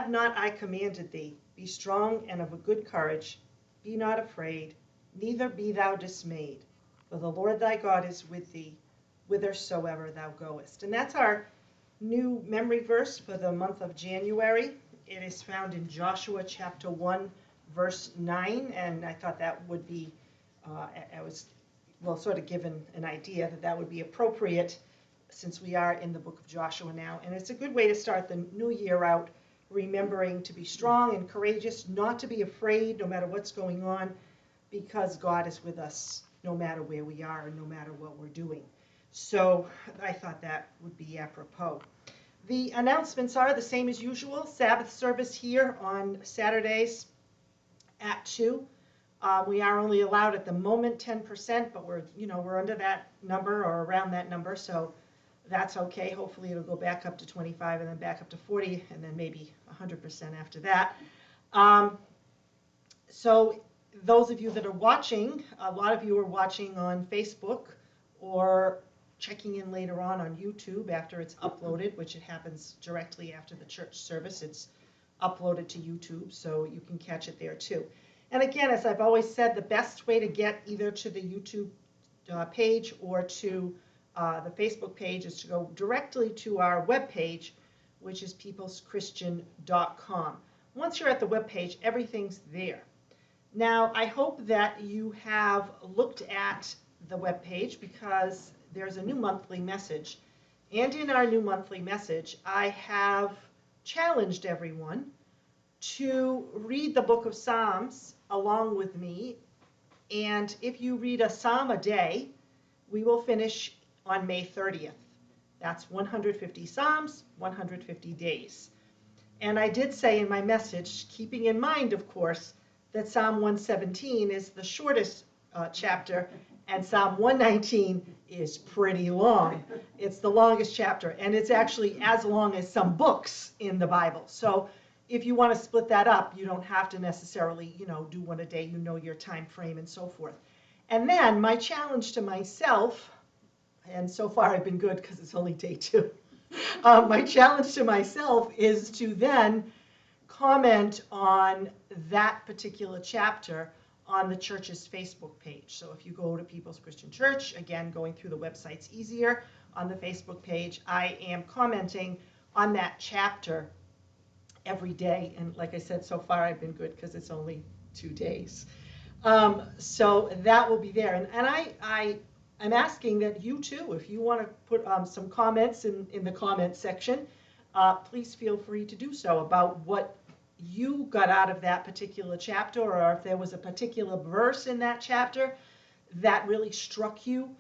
Have not I commanded thee? Be strong and of a good courage. Be not afraid, neither be thou dismayed. For the Lord thy God is with thee, whithersoever thou goest. And that's our new memory verse for the month of January. It is found in Joshua chapter 1, verse 9. And I thought that would be, I was, well, sort of given an idea that that would be appropriate since we are in the book of Joshua now. And it's a good way to start the new year out, remembering to be strong and courageous, not to be afraid no matter what's going on, because God is with us no matter where we are and no matter what we're doing. So I thought that would be apropos. The announcements are the same as usual. Sabbath service here on Saturdays at 2. We are only allowed at the moment 10%, but we're under that number or around that number, so that's okay. Hopefully it'll go back up to 25 and then back up to 40 and then maybe 100% after that. So those of you that are watching, a lot of you are watching on Facebook or checking in later on YouTube after it's uploaded, which it happens directly after the church service. It's uploaded to YouTube, so you can catch it there too. And again, as I've always said, the best way to get either to the YouTube page or to the Facebook page is to go directly to our webpage, which is peopleschristian.com. Once you're at the webpage, everything's there. Now, I hope that you have looked at the webpage because there's a new monthly message. And in our new monthly message, I have challenged everyone to read the book of Psalms along with me. And if you read a psalm a day, we will finish on May 30th. That's 150 psalms, 150 days. And I did say in my message, keeping in mind, of course, that Psalm 117 is the shortest chapter, and Psalm 119 is pretty long. It's the longest chapter, and it's actually as long as some books in the Bible. So if you want to split that up, you don't have to necessarily, do one a day. You know your time frame and so forth. And then my challenge to myself, and so far I've been good because it's only day 2. My challenge to myself is to then comment on that particular chapter on the church's Facebook page. So if you go to People's Christian Church, again, going through the website's easier. On the Facebook page, I am commenting on that chapter every day. And like I said, so far I've been good because it's only 2 days. So that will be there. And I'm asking that you too, if you want to put some comments in the comment section, please feel free to do so about what you got out of that particular chapter, or if there was a particular verse in that chapter that really struck you.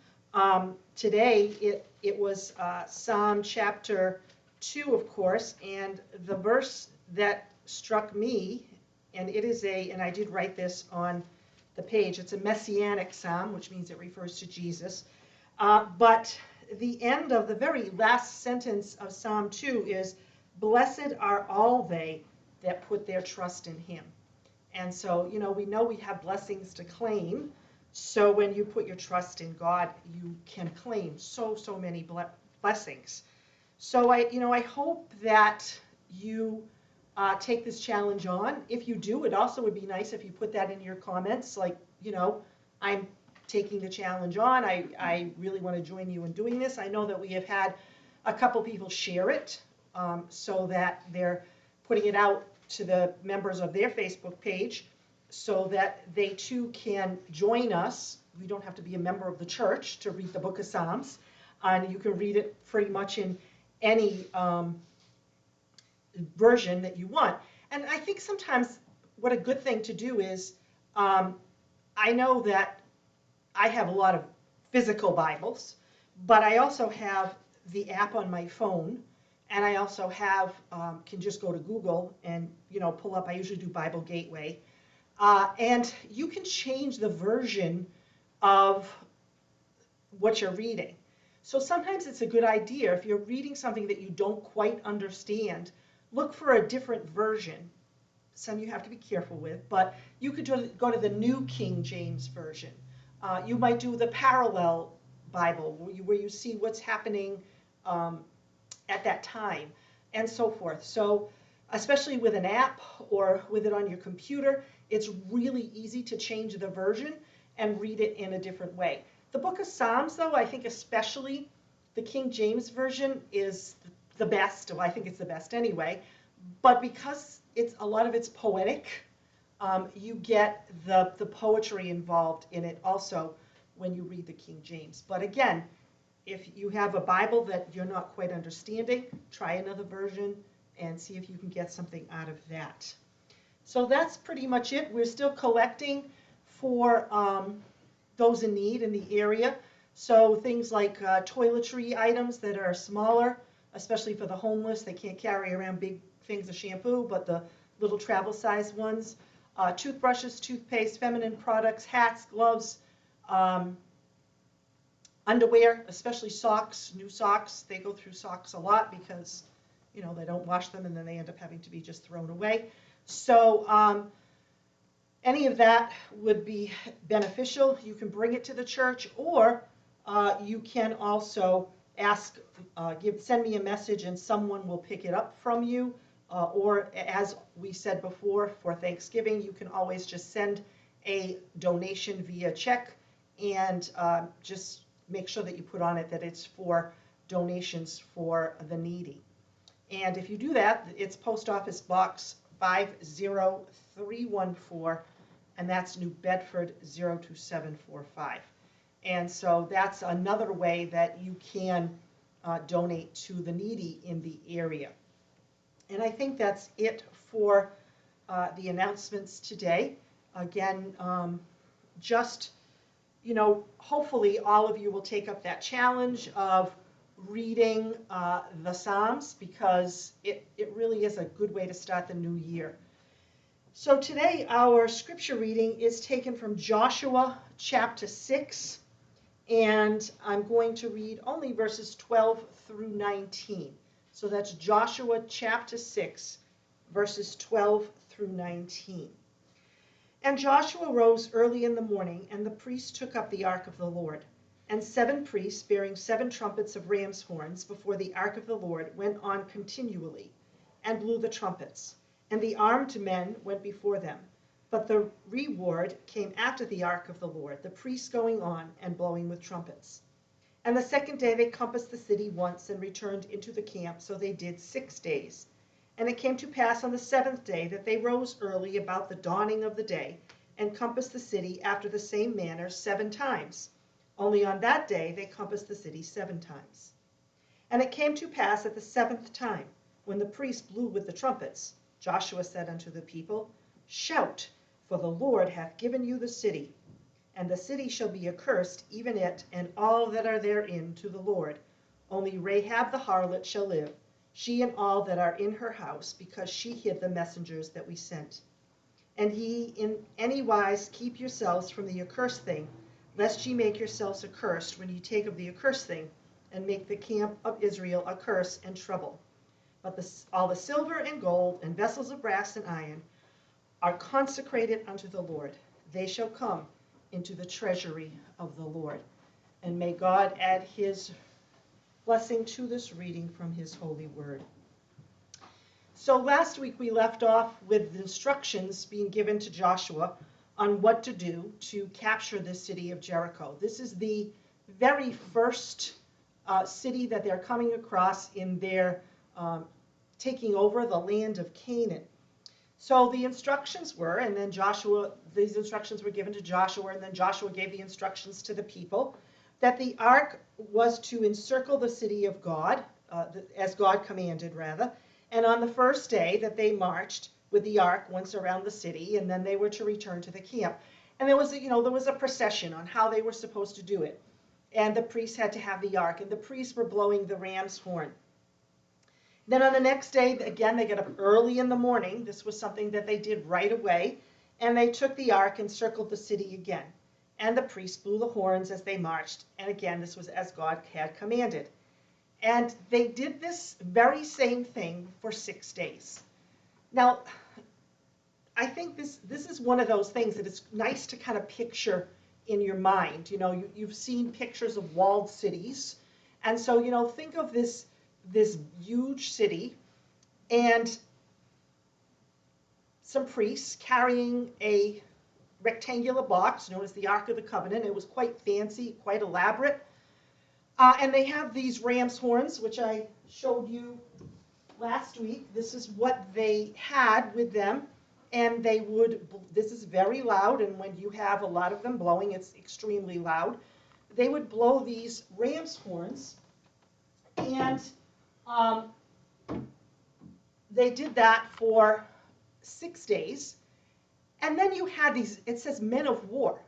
Today it was Psalm chapter 2, of course, and the verse that struck me, and it is and I did write this on the page, it's a messianic psalm, which means it refers to Jesus. But the end of the very last sentence of Psalm 2 is, "Blessed are all they that put their trust in him." And so, we know we have blessings to claim. So when you put your trust in God, you can claim so many blessings. So I hope that you take this challenge on. If you do, it also would be nice if you put that in your comments, like, I'm taking the challenge on. I really want to join you in doing this. I know that we have had a couple people share it so that they're putting it out to the members of their Facebook page so that they too can join us. You don't have to be a member of the church to read the book of Psalms. And you can read it pretty much in any version that you want. And I think sometimes what a good thing to do is, I know that I have a lot of physical Bibles, but I also have the app on my phone, and I also have, can just go to Google and, pull up, I usually do Bible Gateway, and you can change the version of what you're reading. So sometimes it's a good idea, if you're reading something that you don't quite understand, look for a different version. Some you have to be careful with, but you could go to the New King James Version. You might do the Parallel Bible, where you see what's happening at that time, and so forth. So especially with an app or with it on your computer, it's really easy to change the version and read it in a different way. The book of Psalms, though, I think especially the King James Version is the best. Well, I think it's the best anyway. But because a lot of it's poetic, you get the poetry involved in it also when you read the King James. But again, if you have a Bible that you're not quite understanding, try another version and see if you can get something out of that. So that's pretty much it. We're still collecting for those in need in the area. So things like toiletry items that are smaller, especially for the homeless. They can't carry around big things of shampoo, but the little travel size ones. Toothbrushes, toothpaste, feminine products, hats, gloves, underwear, especially socks, new socks. They go through socks a lot because, you know, they don't wash them and then they end up having to be just thrown away. So any of that would be beneficial. You can bring it to the church, or you can also ask, send me a message and someone will pick it up from you. Or as we said before, for Thanksgiving, you can always just send a donation via check and just make sure that you put on it that it's for donations for the needy. And if you do that, it's Post Office Box 50314, and that's New Bedford 02745. And so that's another way that you can donate to the needy in the area. And I think that's it for the announcements today. Again, just, you know, hopefully all of you will take up that challenge of reading the Psalms, because it really is a good way to start the new year. So today our scripture reading is taken from Joshua chapter 6, and I'm going to read only verses 12 through 19. So that's Joshua chapter 6, verses 12 through 19. And Joshua rose early in the morning, and the priests took up the ark of the Lord. And 7 priests, bearing 7 trumpets of ram's horns before the ark of the Lord, went on continually, and blew the trumpets. And the armed men went before them. But the reward came after the ark of the Lord, the priests going on and blowing with trumpets. And the second day they compassed the city once and returned into the camp, so they did 6 days. And it came to pass on the 7th day that they rose early about the dawning of the day, and compassed the city after the same manner 7 times. Only on that day they compassed the city 7 times. And it came to pass at the 7th time, when the priests blew with the trumpets, Joshua said unto the people, Shout, for the Lord hath given you the city. And the city shall be accursed, even it, and all that are therein, to the Lord. Only Rahab the harlot shall live, she and all that are in her house, because she hid the messengers that we sent. And ye in any wise keep yourselves from the accursed thing, lest ye make yourselves accursed when ye take of the accursed thing, and make the camp of Israel a curse and trouble. But all the silver and gold, and vessels of brass and iron, are consecrated unto the Lord. They shall come into the treasury of the Lord. And may God add his blessing to this reading from his holy word. So last week we left off with instructions being given to Joshua on what to do to capture the city of Jericho. This is the very first city that they're coming across in their taking over the land of Canaan. So the instructions were, and then these instructions were given to Joshua, and then Joshua gave the instructions to the people, that the ark was to encircle the city of God, as God commanded, rather, and on the first day that they marched with the ark once around the city, and then they were to return to the camp. And there was a procession on how they were supposed to do it. And the priests had to have the ark, and the priests were blowing the ram's horn. Then on the next day, again, they got up early in the morning. This was something that they did right away. And they took the ark and circled the city again. And the priests blew the horns as they marched. And again, this was as God had commanded. And they did this very same thing for 6 days. Now, I think this is one of those things that it's nice to kind of picture in your mind. You know, you've seen pictures of walled cities. And so, you know, think of this huge city, and some priests carrying a rectangular box known as the Ark of the Covenant. It was quite fancy, quite elaborate. And they have these ram's horns, which I showed you last week. This is what they had with them. And they would, this is very loud, and when you have a lot of them blowing, it's extremely loud. They would blow these ram's horns, and they did that for 6 days. And then you had these, it says men of war.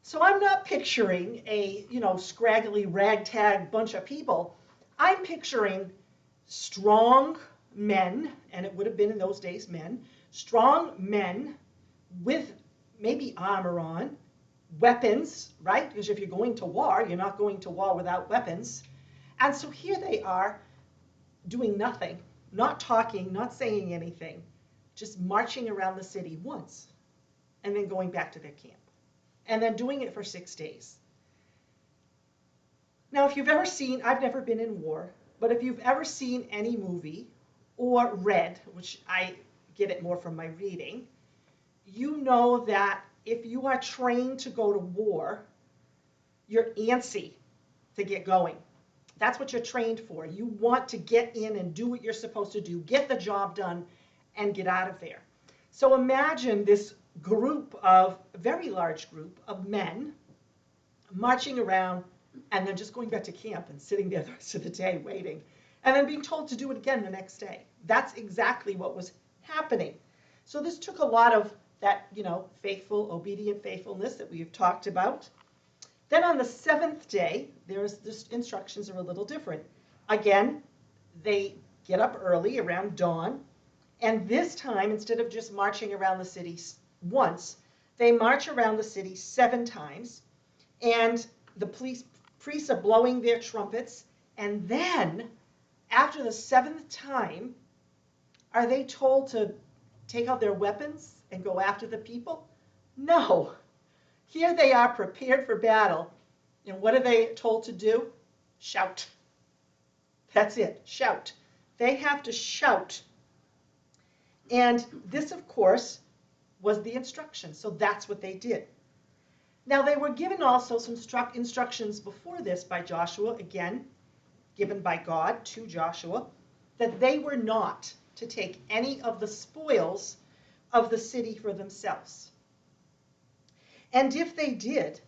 So I'm not picturing a, scraggly ragtag bunch of people. I'm picturing strong men, and it would have been in those days men, strong men with maybe armor on, weapons, right? Because if you're going to war, you're not going to war without weapons. And so here they are doing nothing, not talking, not saying anything, just marching around the city once and then going back to their camp. And then doing it for 6 days. Now, if you've ever seen, I've never been in war, but if you've ever seen any movie or read, which I get it more from my reading, you know that if you are trained to go to war, you're antsy to get going. That's what you're trained for. You want to get in and do what you're supposed to do, get the job done, and get out of there. So imagine this group of, a very large group of men marching around and then just going back to camp and sitting there the rest of the day waiting, and then being told to do it again the next day. That's exactly what was happening. So this took a lot of that, faithful, obedient faithfulness that we've talked about. Then on the 7th day, the instructions are a little different. Again, they get up early around dawn, and this time, instead of just marching around the city once, they march around the city 7 times, and the priests are blowing their trumpets, and then, after the 7th time, are they told to take out their weapons and go after the people? No. Here they are prepared for battle, and what are they told to do? Shout. That's it, shout. They have to shout. And this, of course, was the instruction, so that's what they did. Now, they were given also some instructions before this by Joshua, again, given by God to Joshua, that they were not to take any of the spoils of the city for themselves. And if they did,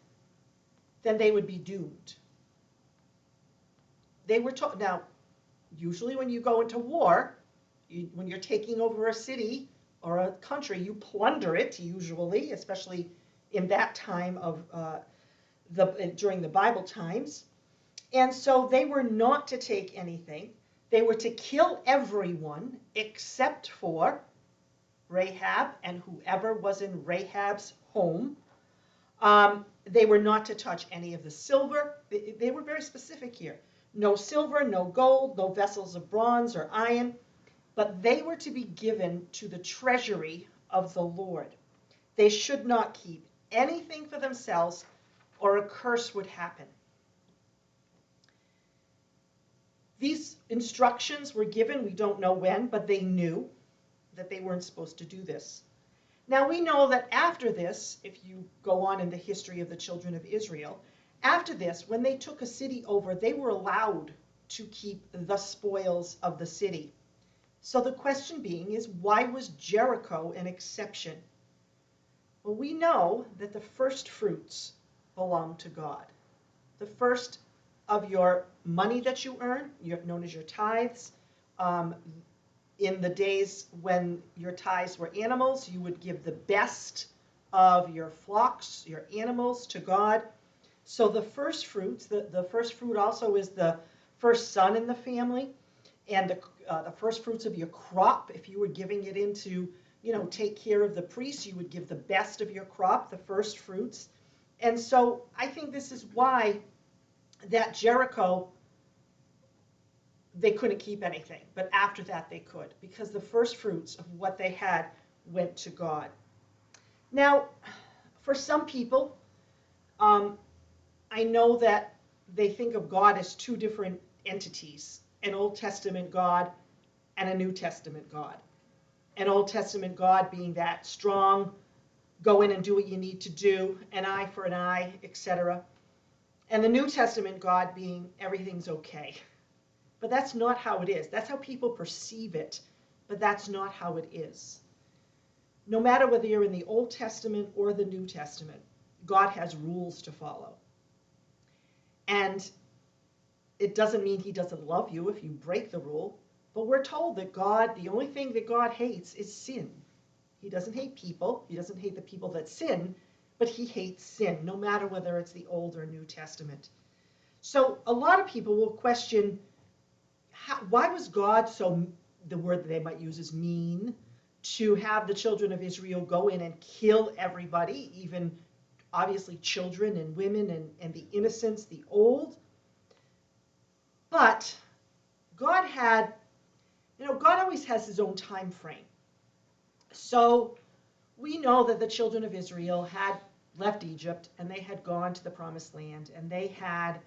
then they would be doomed. They were told, now, usually when you go into war, when you're taking over a city or a country, you plunder it, usually, especially in that time of during the Bible times. And so they were not to take anything. They were to kill everyone except for Rahab and whoever was in Rahab's home. They were not to touch any of the silver. They were very specific here. No silver, no gold, no vessels of bronze or iron, but they were to be given to the treasury of the Lord. They should not keep anything for themselves, or a curse would happen. These instructions were given, we don't know when, but they knew that they weren't supposed to do this. Now we know that after this, if you go on in the history of the children of Israel, after this, when they took a city over, they were allowed to keep the spoils of the city. So the question being is, why was Jericho an exception? Well, we know that the first fruits belong to God. The first of your money that you earn, known as your tithes. In the days when your tithes were animals, you would give the best of your flocks, your animals, to God. So the first fruits, the first fruit also is the first son in the family, and the first fruits of your crop. If you were giving it into, take care of the priests, you would give the best of your crop, the first fruits. And so I think this is why that Jericho, they couldn't keep anything, but after that they could, because the first fruits of what they had went to God. Now, for some people, I know that they think of God as 2 different entities, an Old Testament God and a New Testament God. an Old Testament God being that strong, go in and do what you need to do, an eye for an eye, etc. And the New Testament God being everything's okay. But that's not how it is. That's how people perceive it, but that's not how it is. No matter whether you're in the Old Testament or the New Testament, God has rules to follow. And it doesn't mean he doesn't love you if you break the rule, but we're told that God, the only thing that God hates is sin. He doesn't hate people. He doesn't hate the people that sin, but he hates sin, no matter whether it's the Old or New Testament. So a lot of people will question, why was God so, the word that they might use is mean, to have the children of Israel go in and kill everybody, even obviously children and women and the innocents, the old. But God had, God always has his own time frame. So we know that the children of Israel had left Egypt and they had gone to the promised land, and they had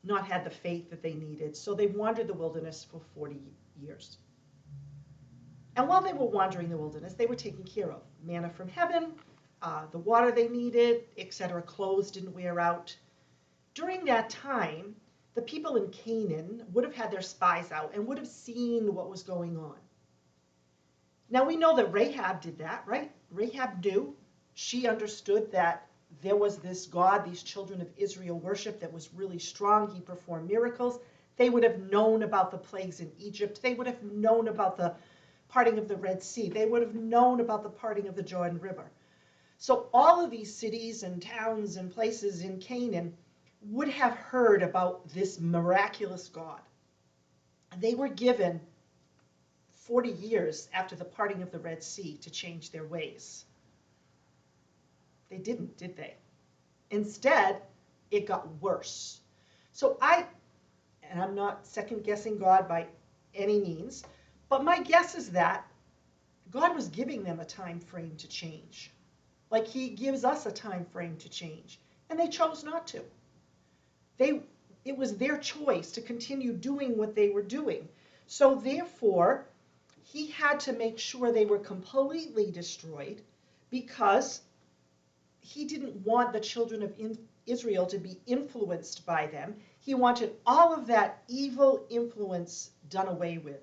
not had the faith that they needed. So they wandered the wilderness for 40 years. And while they were wandering the wilderness, they were taken care of. Manna from heaven, the water they needed, etc. Clothes didn't wear out. During that time, the people in Canaan would have had their spies out and would have seen what was going on. Now we know that Rahab did that, right? Rahab knew. She understood that there was this God these children of Israel worshiped that was really strong. He performed miracles. They would have known about the plagues in Egypt. They would have known about the parting of the Red Sea. They would have known about the parting of the Jordan River. So all of these cities and towns and places in Canaan would have heard about this miraculous God. They were given 40 years after the parting of the Red Sea to change their ways. They didn't, did they? Instead, it got worse. So I'm not second-guessing God by any means, but my guess is that God was giving them a time frame to change, like he gives us a time frame to change, and they chose not to. It was their choice to continue doing what they were doing. So therefore, he had to make sure they were completely destroyed, because he didn't want the children of Israel to be influenced by them. He wanted all of that evil influence done away with.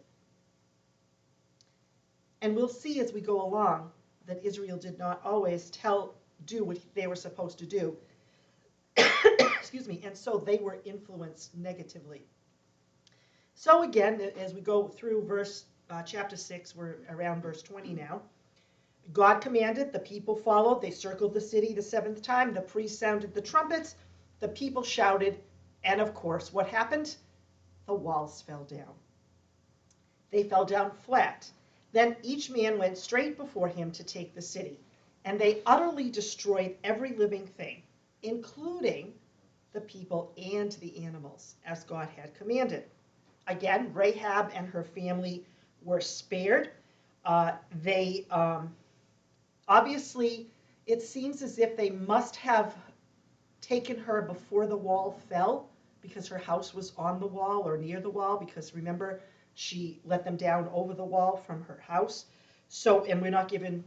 And we'll see as we go along that Israel did not always do what they were supposed to do. Excuse me. And so they were influenced negatively. So again, as we go through chapter 6, we're around verse 20 now. God commanded, the people followed, they circled the city the 7th time, the priests sounded the trumpets, the people shouted, and of course, what happened? The walls fell down. They fell down flat. Then each man went straight before him to take the city, and they utterly destroyed every living thing, including the people and the animals, as God had commanded. Again, Rahab and her family were spared. Obviously, it seems as if they must have taken her before the wall fell, because her house was on the wall or near the wall, because remember, she let them down over the wall from her house. So, and we're not given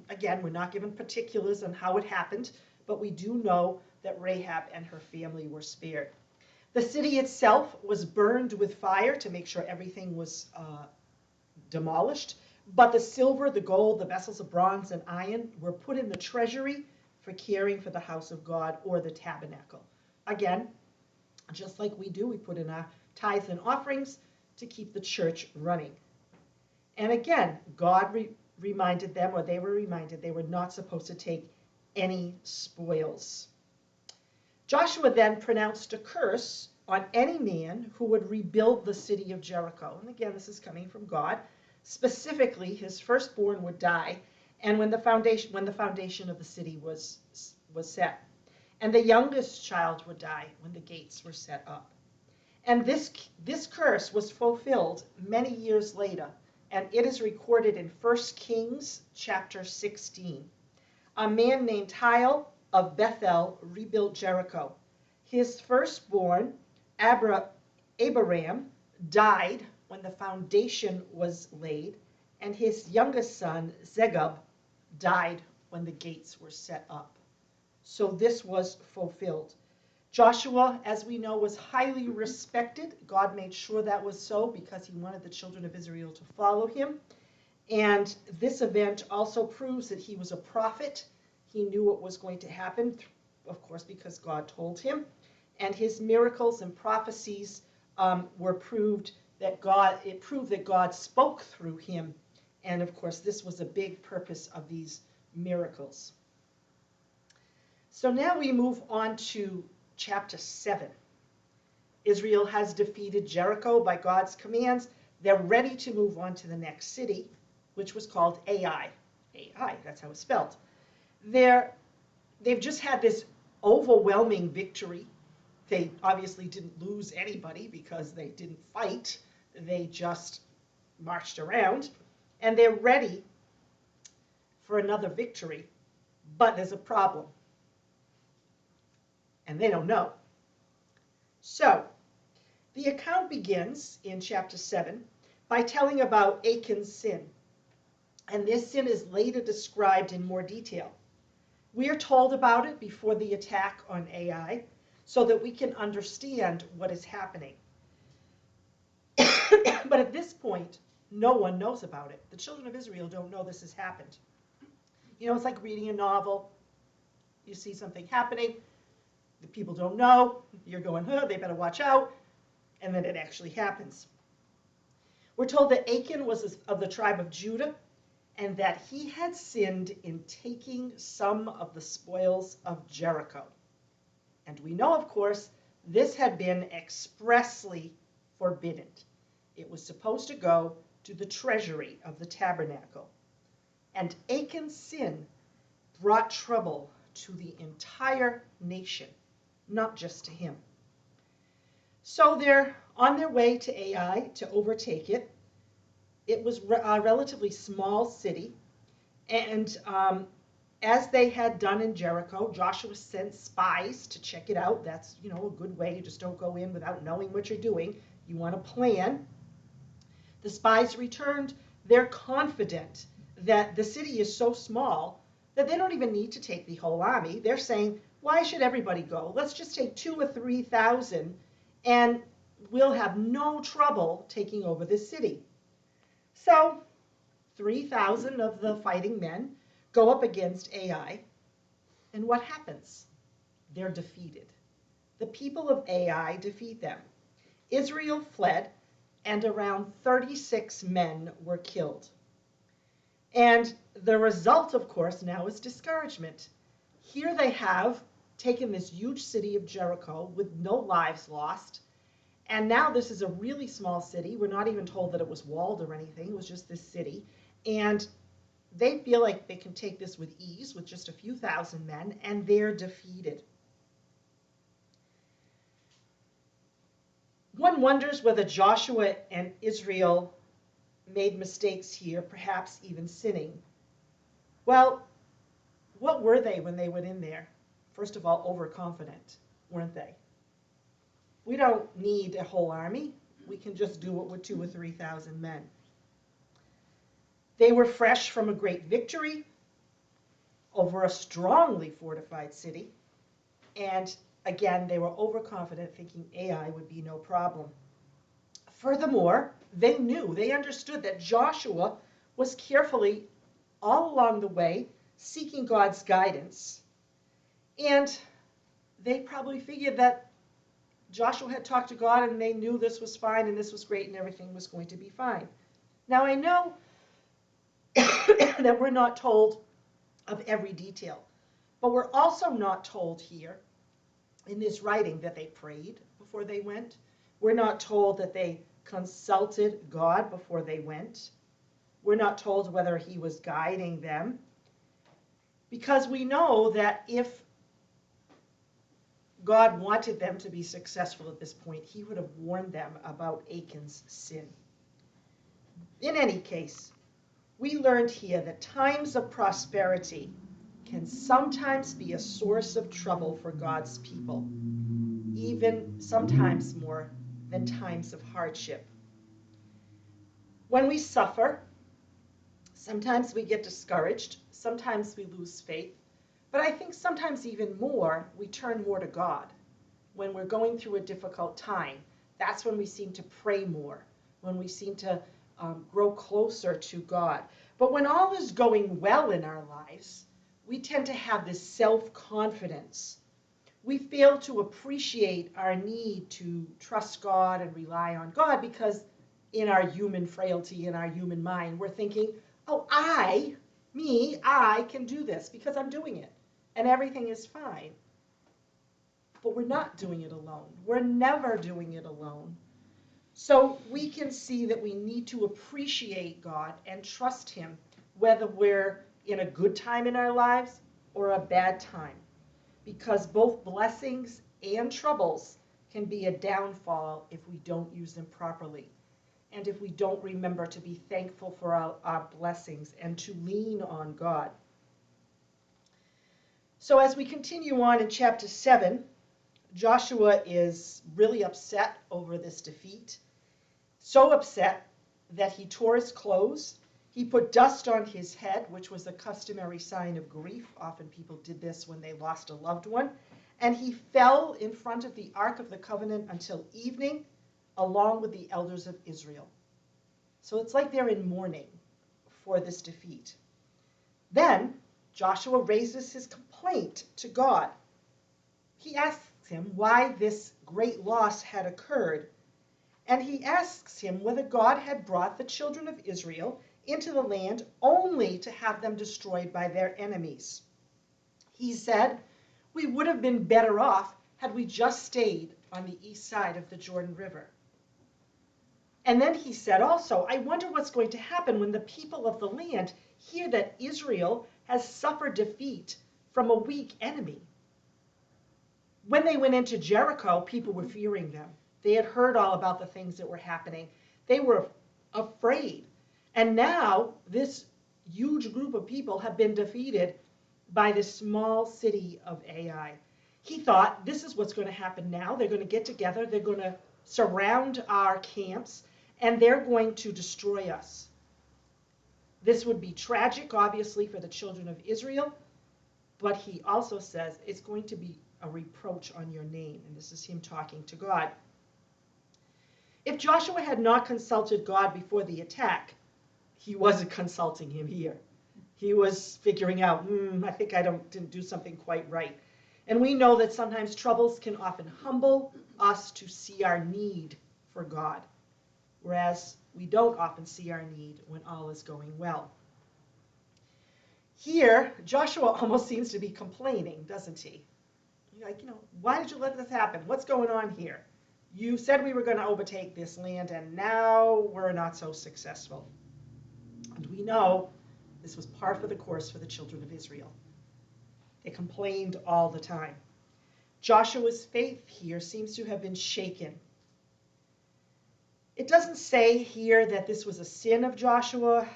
particulars on how it happened, but we do know that Rahab and her family were spared. The city itself was burned with fire to make sure everything was demolished. But the silver, the gold, the vessels of bronze and iron were put in the treasury for caring for the house of God, or the tabernacle. Again, just like we do, we put in our tithes and offerings to keep the church running. And again, God reminded them, or they were reminded, they were not supposed to take any spoils. Joshua then pronounced a curse on any man who would rebuild the city of Jericho. And again, this is coming from God. Specifically, his firstborn would die, and when the foundation of the city was set, and the youngest child would die when the gates were set up. And this curse was fulfilled many years later, and it is recorded in 1 Kings chapter 16. A man named Hiel of Bethel rebuilt Jericho. His firstborn, Abiram, died when the foundation was laid, and his youngest son, Zegub, died when the gates were set up. So this was fulfilled. Joshua, as we know, was highly respected. God made sure that was so because he wanted the children of Israel to follow him. And this event also proves that he was a prophet. He knew what was going to happen, of course, because God told him. And his miracles and prophecies were proved that it proved that God spoke through him. And of course, this was a big purpose of these miracles. So now we move on to chapter 7. Israel has defeated Jericho by God's commands. They're ready to move on to the next city, which was called Ai. Ai, that's how it's spelled. They've just had this overwhelming victory. They obviously didn't lose anybody because they didn't fight. They just marched around. And they're ready for another victory. But there's a problem. And they don't know. So, the account begins in chapter 7 by telling about Achan's sin. And this sin is later described in more detail. We are told about it before the attack on Ai so that we can understand what is happening. But at this point, no one knows about it. The children of Israel don't know this has happened. You know, it's like reading a novel. You see something happening. The people don't know. You're going, they better watch out. And then it actually happens. We're told that Achan was of the tribe of Judah and that he had sinned in taking some of the spoils of Jericho. And we know, of course, this had been expressly forbidden. It was supposed to go to the treasury of the tabernacle. And Achan's sin brought trouble to the entire nation, not just to him. So they're on their way to Ai to overtake it. It was a relatively small city, and as they had done in Jericho, Joshua sent spies to check it out. That's, a good way. You just don't go in without knowing what you're doing. You want to plan. The spies returned. They're confident that the city is so small that they don't even need to take the whole army. They're saying, why should everybody go? Let's just take 2,000 or 3,000 and we'll have no trouble taking over this city. So 3,000 of the fighting men go up against Ai. And what happens? They're defeated. The people of Ai defeat them. Israel fled, and around 36 men were killed. And the result, of course, now is discouragement. Here they have taken this huge city of Jericho with no lives lost. And now this is a really small city. We're not even told that it was walled or anything. It was just this city. And they feel like they can take this with ease with just a few thousand men, and they're defeated. One wonders whether Joshua and Israel made mistakes here, perhaps even sinning. Well, what were they when they went in there? First of all, overconfident, weren't they? We don't need a whole army. We can just do it with 2,000 or 3,000 men. They were fresh from a great victory over a strongly fortified city. And again, they were overconfident, thinking Ai would be no problem. Furthermore, they understood that Joshua was carefully, all along the way, seeking God's guidance. And they probably figured that Joshua had talked to God and they knew this was fine and this was great and everything was going to be fine. Now I know that we're not told of every detail, but we're also not told here in this writing that they prayed before they went. We're not told that they consulted God before they went. We're not told whether he was guiding them, because we know that if God wanted them to be successful at this point, he would have warned them about Achan's sin. In any case, we learned here that times of prosperity can sometimes be a source of trouble for God's people, even sometimes more than times of hardship. When we suffer, sometimes we get discouraged, sometimes we lose faith, but I think sometimes even more, we turn more to God. When we're going through a difficult time, that's when we seem to pray more, when we seem to grow closer to God. But when all is going well in our lives, we tend to have this self-confidence. We fail to appreciate our need to trust God and rely on God because in our human frailty, in our human mind, we're thinking, oh, I can do this because I'm doing it and everything is fine. But we're not doing it alone. We're never doing it alone. So we can see that we need to appreciate God and trust Him, whether we're in a good time in our lives or a bad time, because both blessings and troubles can be a downfall if we don't use them properly, and if we don't remember to be thankful for our blessings and to lean on God. So as we continue on in chapter 7, Joshua is really upset over this defeat. So upset that he tore his clothes. He put dust on his head, which was a customary sign of grief. Often people did this when they lost a loved one. And he fell in front of the Ark of the Covenant until evening, along with the elders of Israel. So it's like they're in mourning for this defeat. Then Joshua raises his complaint to God. He asks him why this great loss had occurred. And he asks him whether God had brought the children of Israel into the land only to have them destroyed by their enemies. He said, we would have been better off had we just stayed on the east side of the Jordan River. And then he said also, I wonder what's going to happen when the people of the land hear that Israel has suffered defeat from a weak enemy. When they went into Jericho, people were fearing them. They had heard all about the things that were happening. They were afraid. And now this huge group of people have been defeated by this small city of Ai. He thought, this is what's going to happen now. They're going to get together. They're going to surround our camps, and they're going to destroy us. This would be tragic, obviously, for the children of Israel, but he also says it's going to be a reproach on your name. And this is him talking to God. If Joshua had not consulted God before the attack, he wasn't consulting him here. He was figuring out, I think I didn't do something quite right. And we know that sometimes troubles can often humble us to see our need for God, whereas we don't often see our need when all is going well. Here, Joshua almost seems to be complaining, doesn't he? Like, why did you let this happen? What's going on here? You said we were going to overtake this land, and now we're not so successful. And we know this was par for the course for the children of Israel. They complained all the time. Joshua's faith here seems to have been shaken. It doesn't say here that this was a sin of Joshua,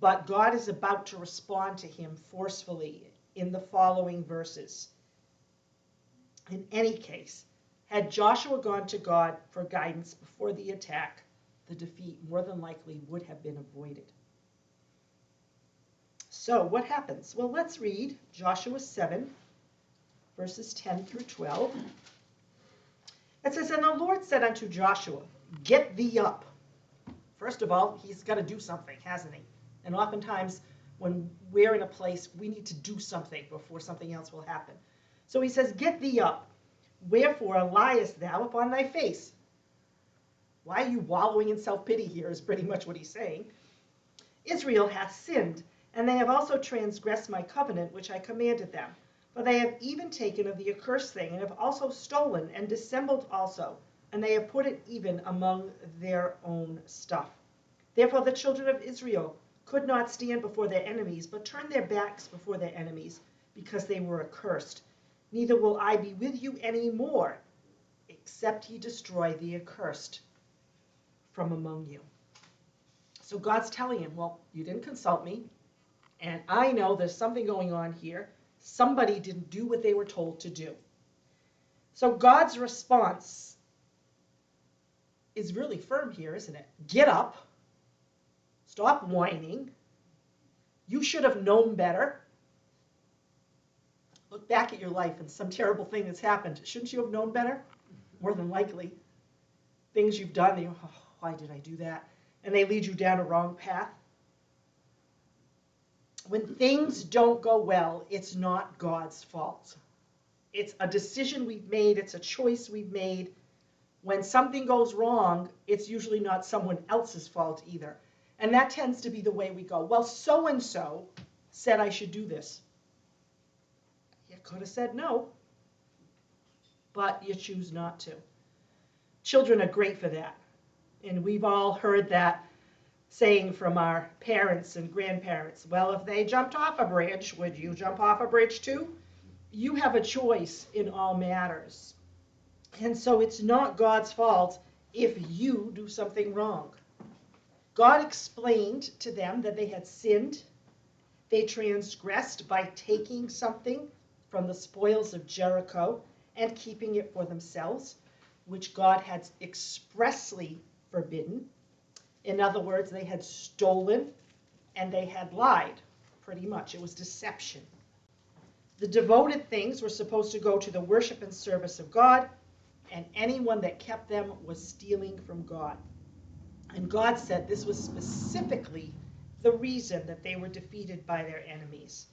but God is about to respond to him forcefully in the following verses. In any case, had Joshua gone to God for guidance before the attack, the defeat more than likely would have been avoided. So what happens? Well, let's read Joshua 7, verses 10 through 12. It says, and the Lord said unto Joshua, get thee up. First of all, he's got to do something, hasn't he? And oftentimes, when we're in a place, we need to do something before something else will happen. So he says, get thee up. Wherefore liest thou upon thy face? Why are you wallowing in self-pity here is pretty much what he's saying. Israel hath sinned, and they have also transgressed my covenant which I commanded them. For they have even taken of the accursed thing, and have also stolen, and dissembled also, and they have put it even among their own stuff. Therefore the children of Israel could not stand before their enemies, but turned their backs before their enemies, because they were accursed. Neither will I be with you any more, except ye destroy the accursed from among you. So God's telling him, well, you didn't consult me, and I know there's something going on here. Somebody didn't do what they were told to do. So God's response is really firm here, isn't it? Get up, Stop whining. You should have known better. Look back at your life and some terrible thing that's happened. Shouldn't you have known better? More than likely. Things you've done, you go, oh, why did I do that? And they lead you down a wrong path. When things don't go well, it's not God's fault. It's a decision we've made. It's a choice we've made. When something goes wrong, it's usually not someone else's fault either. And that tends to be the way we go. Well, so-and-so said I should do this. You could have said no, but you choose not to. Children are great for that. And we've all heard that saying from our parents and grandparents. Well, if they jumped off a bridge, would you jump off a bridge too? You have a choice in all matters. And so it's not God's fault if you do something wrong. God explained to them that they had sinned. They transgressed by taking something from the spoils of Jericho and keeping it for themselves, which God had expressly forbidden. In other words, they had stolen and they had lied, pretty much. It was deception. The devoted things were supposed to go to the worship and service of God, and anyone that kept them was stealing from God. And God said this was specifically the reason that they were defeated by their enemies.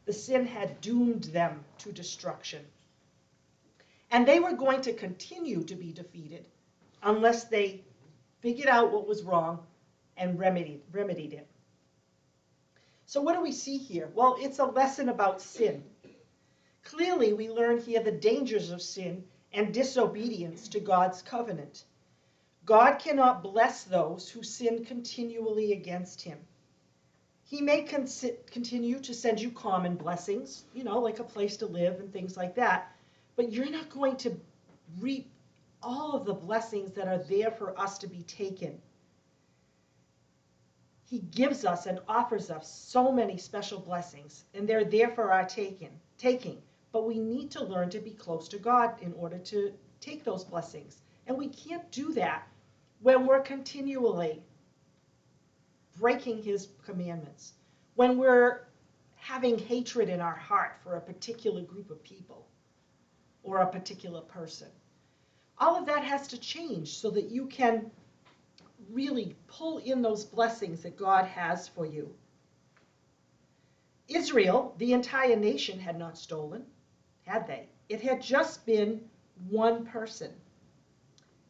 The sin had doomed them to destruction. And they were going to continue to be defeated unless they figured out what was wrong and remedied it. So what do we see here? Well, it's a lesson about sin. Clearly, we learn here the dangers of sin and disobedience to God's covenant. God cannot bless those who sin continually against him. He may continue to send you common blessings, like a place to live and things like that, but you're not going to reap all of the blessings that are there for us to be taken. He gives us and offers us so many special blessings, and they're there for our taking. But we need to learn to be close to God in order to take those blessings. And we can't do that when we're continually breaking his commandments, when we're having hatred in our heart for a particular group of people or a particular person. All of that has to change so that you can really pull in those blessings that God has for you. Israel, the entire nation, had not stolen, had they? It had just been one person.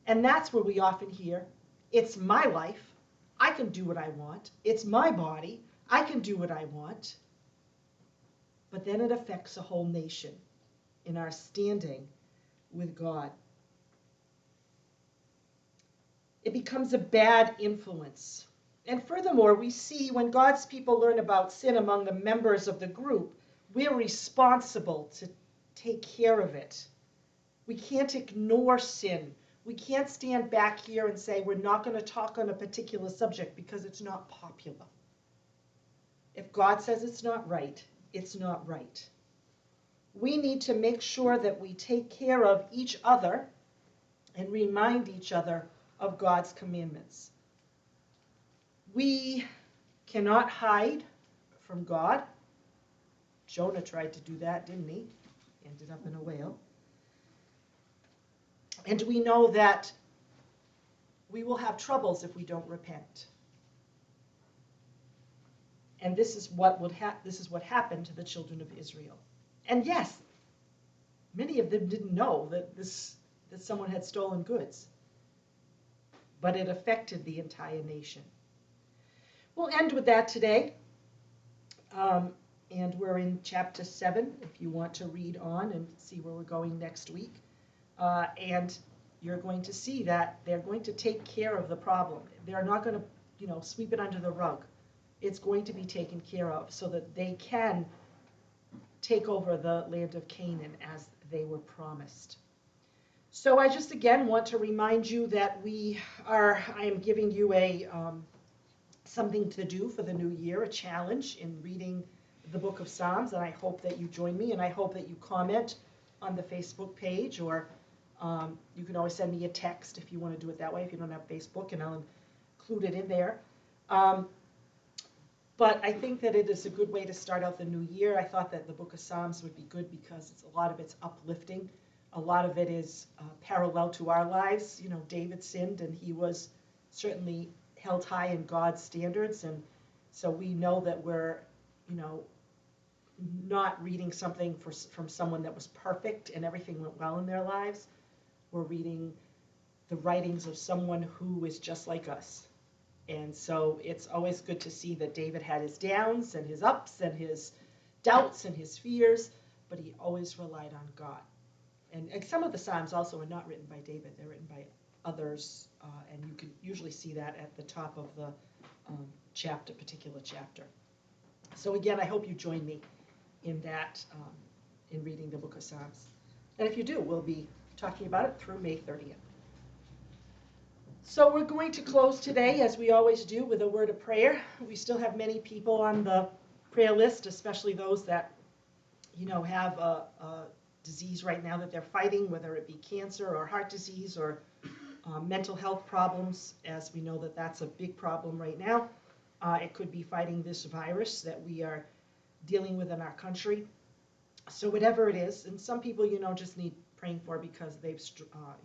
And that's where we often hear, it's my life, I can do what I want. It's my body, I can do what I want. But then it affects a whole nation in our standing with God. It becomes a bad influence. And furthermore, we see when God's people learn about sin among the members of the group, we're responsible to take care of it. We can't ignore sin. We can't stand back here and say we're not going to talk on a particular subject because it's not popular. If God says it's not right, it's not right. We need to make sure that we take care of each other and remind each other of God's commandments. We cannot hide from God. Jonah tried to do that, didn't he? Ended up in a whale. And we know that we will have troubles if we don't repent. And this is what happened to the children of Israel. And yes, many of them didn't know that someone had stolen goods. But it affected the entire nation. We'll end with that today. And we're in chapter 7, if you want to read on and see where we're going next week. And you're going to see that they're going to take care of the problem. They're not going to, sweep it under the rug. It's going to be taken care of so that they can take over the land of Canaan as they were promised. So I just again want to remind you that I am giving you something to do for the new year, a challenge in reading the book of Psalms, and I hope that you join me, and I hope that you comment on the Facebook page, or you can always send me a text if you want to do it that way, if you don't have Facebook, and I'll include it in there. But I think that it is a good way to start out the new year. I thought that the book of Psalms would be good because a lot of it's uplifting. A lot of it is parallel to our lives. You know, David sinned and he was certainly held high in God's standards. And so we know that we're, you know, not reading something from someone that was perfect and everything went well in their lives. We're reading the writings of someone who is just like us. And so it's always good to see that David had his downs and his ups and his doubts and his fears, but he always relied on God. And some of the Psalms also are not written by David. They're written by others, and you can usually see that at the top of the particular chapter. So again, I hope you join me in that, in reading the book of Psalms. And if you do, we'll be talking about it through May 30th. So we're going to close today, as we always do, with a word of prayer. We still have many people on the prayer list, especially those that, you know, have a disease right now that they're fighting, whether it be cancer or heart disease or mental health problems, as we know that that's a big problem right now. It could be fighting this virus that we are dealing with in our country. So whatever it is, and some people, you know, just need praying for because they've,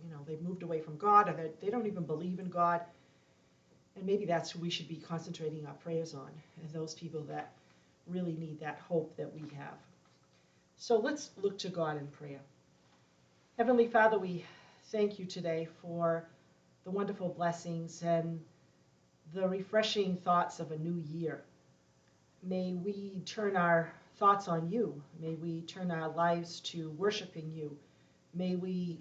you know, they've moved away from God, or they don't even believe in God. And maybe that's who we should be concentrating our prayers on, and those people that really need that hope that we have. So let's look to God in prayer. Heavenly Father, we thank you today for the wonderful blessings and the refreshing thoughts of a new year. May we turn our thoughts on you. May we turn our lives to worshiping you. May we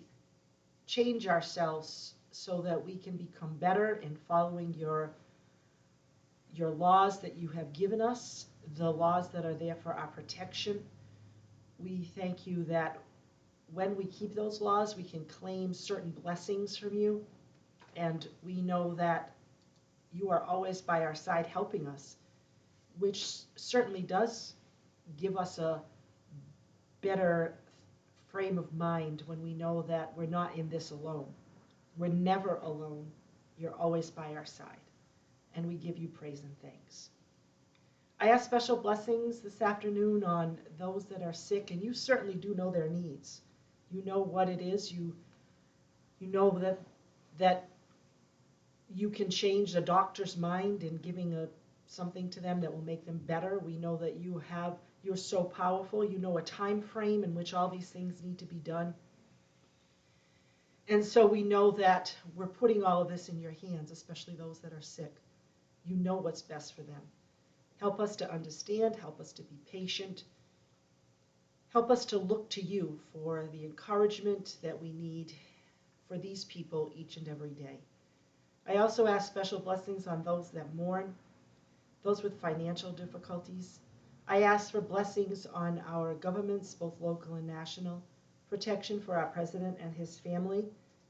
change ourselves so that we can become better in following your laws that you have given us, the laws that are there for our protection. We thank you that when we keep those laws, we can claim certain blessings from you, and we know that you are always by our side helping us, which certainly does give us a better frame of mind when we know that we're not in this alone. We're never alone. You're always by our side, and we give you praise and thanks. I ask special blessings this afternoon on those that are sick, and you certainly do know their needs. You know what it is. You know that you can change the doctor's mind in giving something to them that will make them better. We know that you're so powerful. You know a time frame in which all these things need to be done. And so we know that we're putting all of this in your hands, especially those that are sick. You know what's best for them. Help us to understand. Help us to be patient. Help us to look to you for the encouragement that we need for these people each and every day. I also ask special blessings on those that mourn, those with financial difficulties. I ask for blessings on our governments, both local and national, protection for our president and his family,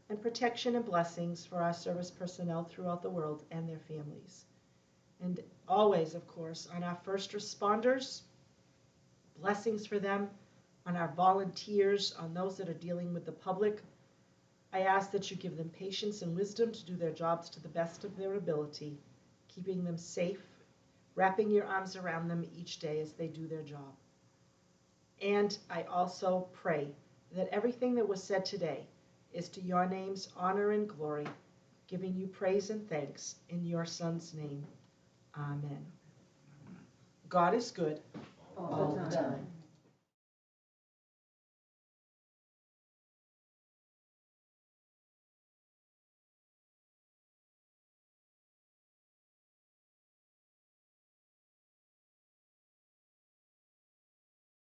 and protection and blessings for our service personnel throughout the world and their families. And always, of course, on our first responders, blessings for them, on our volunteers, on those that are dealing with the public. I ask that you give them patience and wisdom to do their jobs to the best of their ability, keeping them safe, wrapping your arms around them each day as they do their job. And I also pray that everything that was said today is to your name's honor and glory, giving you praise and thanks in your Son's name. Amen. God is good all the time.